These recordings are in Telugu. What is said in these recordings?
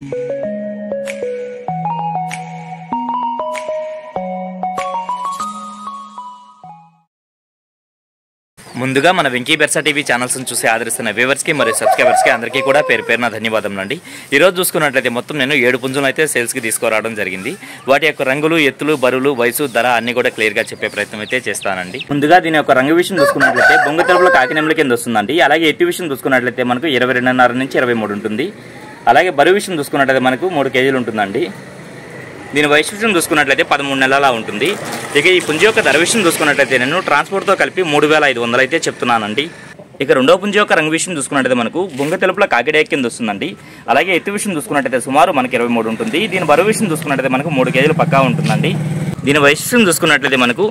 ముందుగా మన వెంకీ బెర్సా టీవీ ఛానల్స్ చూసి ఆదరిస్తున్న వ్యూవర్స్ కి మరియు సబ్స్క్రైబర్స్ కి అందరికీ కూడా పేరు పేరున ధన్యవాదములండి। ఈ రోజు చూసుకున్నట్లయితే మొత్తం నేను 7 పుంజులను అయితే సేల్స్ కి తీసుకురావడం జరిగింది। వాటి యొక్క రంగులు, ఎత్తులు, బరువులు, వయసు, ధర అన్ని కూడా క్లియర్ గా చెప్పే ప్రయత్నం అయితే చేస్తానండి। ముందుగా దీని యొక్క రంగు విషయం చూసుకున్నట్లయితే బొంగ తెలుపుల కాకినెమ్మల కింద వస్తుందండి। అలాగే ఎత్తు విషయం చూసుకున్నట్లయితే మనకు 22.5 నుంచి 23 ఉంటుంది। అలాగే బరువు విషయం చూసుకున్నట్లయితే మనకు 3 కేజీలు ఉంటుందండి। దీని వయసు విషయం చూసుకున్నట్లయితే 13 నెలల ఉంటుంది। ఇక ఈ పుంజు యొక్క ధర విషయం చూసుకున్నట్లయితే నేను ట్రాన్స్పోర్ట్తో కలిపి 3500 అయితే చెప్తున్నానండి। ఇక రెండో పుంజు యొక్క రంగు విషయం చూసుకున్నట్లయితే మనకు బొంగ తెలుపుల కాకిడే కింద వస్తుందండి। అలాగే ఎత్తు విషయం చూసుకున్నట్లయితే సుమారు మనకి 23 ఉంటుంది। దీని బరువు విషయం చూసుకున్నట్లయితే మనకు 3 కేజీలు పక్కా ఉంటుందండి। దీని వయసు విషయం చూసుకున్నట్లయితే మనకు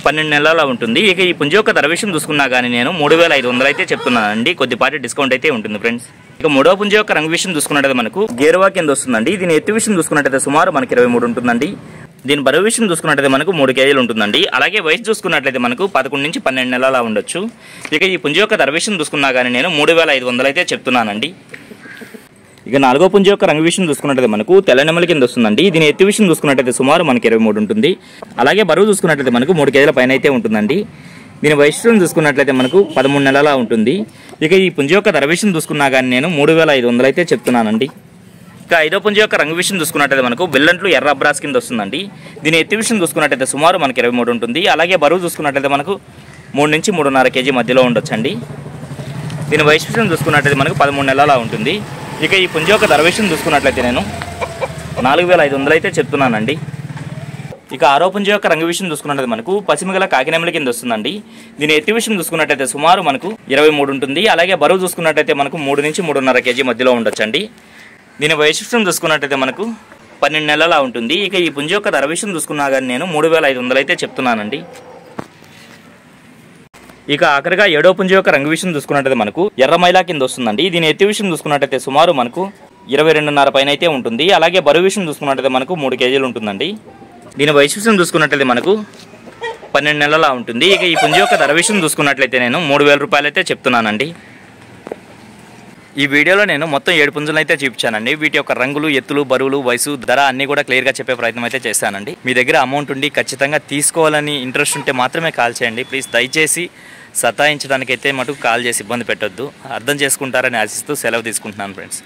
12 నెలల ఉంటుంది। ఇక ఈ పుంజు యొక్క ధర విషయం చూసుకున్నా కానీ నేను 3500 అయితే చెప్తున్నానండి। కొద్దిపాటి డిస్కౌంట్ అయితే ఉంటుంది ఫ్రెండ్స్। ఇక మూడో పుంజు యొక్క రంగు విషయం చూసుకున్నట్లయితే మనకు గేరువా కింద వస్తుందండి। దీని ఎత్తు విషయం చూసుకున్నట్లయితే సుమారు మనకి 23 ఉంటుందండి। దీని బరువు విషయం చూసుకున్నట్లయితే మనకు 3 కేజీలు ఉంటుందండి। అలాగే వయసు చూసుకున్నట్లయితే మనకు 11 నుంచి 12 నెలల ఉండొచ్చు। ఇక ఈ పుంజు యొక్క ధర విషయం చూసుకున్నా కానీ నేను 3500 అయితే చెప్తున్నానండి। ఇక నాలుగో పుంజు యొక్క రంగు విషయం చూసుకున్నట్లయితే మనకు తెల్ల నెమలి కింద వస్తుందండి। దీని ఎత్తు విషయం చూసుకున్నట్లయితే సుమారు మనకి 23 ఉంటుంది। అలాగే బరువు చూసుకున్నట్లయితే మనకు 3 కేజీల పైన అయితే ఉంటుందండి। దీని వయసు చూసుకున్నట్లయితే మనకు 13 నెలల ఉంటుంది। ఇక ఈ పుంజు యొక్క ధర విషయం చూసుకున్నా కానీ నేను 3500 అయితే చెప్తున్నానండి। ఇక ఐదో పుంజు యొక్క రంగు విషయం చూసుకున్నట్లయితే మనకు బెల్లంట్లు ఎర్ర అబ్రాస్ కింద వస్తుందండి। దీని ఎత్తు విషయం చూసుకున్నట్లయితే సుమారు మనకి 23 ఉంటుంది। అలాగే బరువు చూసుకున్నట్లయితే మనకు 3 నుంచి 3.5 కేజీ మధ్యలో ఉండొచ్చండి। దీని వయసు విషయం చూసుకున్నట్లయితే మనకు 13 నెలల ఉంటుంది। ఇక ఈ పుంజు యొక్క ధర విషయం చూసుకున్నట్లయితే నేను 4500 అయితే చెప్తున్నానండి। ఇక ఆరో పుంజు యొక్క రంగు విషయం చూసుకున్నట్లయితే మనకు పసిమిగల కాకినెమ్మల కింద వస్తుందండి। దీని ఎత్తు విషయం చూసుకున్నట్లయితే సుమారు మనకు 23 ఉంటుంది। అలాగే బరువు చూసుకున్నట్లయితే మనకు 3 నుంచి 3.5 కేజీ మధ్యలో ఉండొచ్చండి। దీని వయసు విషయం చూసుకున్నట్లయితే మనకు 12 నెలల ఉంటుంది। ఇక ఈ పుంజు యొక్క ధర విషయం చూసుకున్నా కానీ నేను 3500 అయితే చెప్తున్నానండి। ఇక ఆఖరిగా ఏడో పుంజు యొక్క రంగు విషయం చూసుకున్నట్లయితే మనకు ఎర్ర మైలా కింద వస్తుందండి। దీని ఎత్తు విషయం చూసుకున్నట్లయితే సుమారు మనకు 22.5 పైన అయితే ఉంటుంది। అలాగే బరువు విషయం చూసుకున్నట్లయితే మనకు 3 కేజీలు ఉంటుందండి। దీని వయసు విషయం చూసుకున్నట్లయితే మనకు 12 నెలల ఉంటుంది। ఇక ఈ పుంజు యొక్క ధర విషయం చూసుకున్నట్లయితే నేను 3000 రూపాయలు అయితే చెప్తున్నానండి। ఈ వీడియోలో నేను మొత్తం 7 పుంజులను అయితే చూపించానండి। వీటి యొక్క రంగులు, ఎత్తులు, బరువులు, వయసు, ధర అన్ని కూడా క్లియర్గా చెప్పే ప్రయత్నం అయితే చేశానండి। మీ దగ్గర అమౌంట్ ఉండి ఖచ్చితంగా తీసుకోవాలని ఇంట్రెస్ట్ ఉంటే మాత్రమే కాల్ చేయండి ప్లీజ్। దయచేసి సతాయించడానికైతే మటుకు కాల్ చేసి ఇబ్బంది పెట్టొద్దు, అర్థం చేసుకుంటారని ఆశిస్తూ సెలవు తీసుకుంటున్నాను ఫ్రెండ్స్।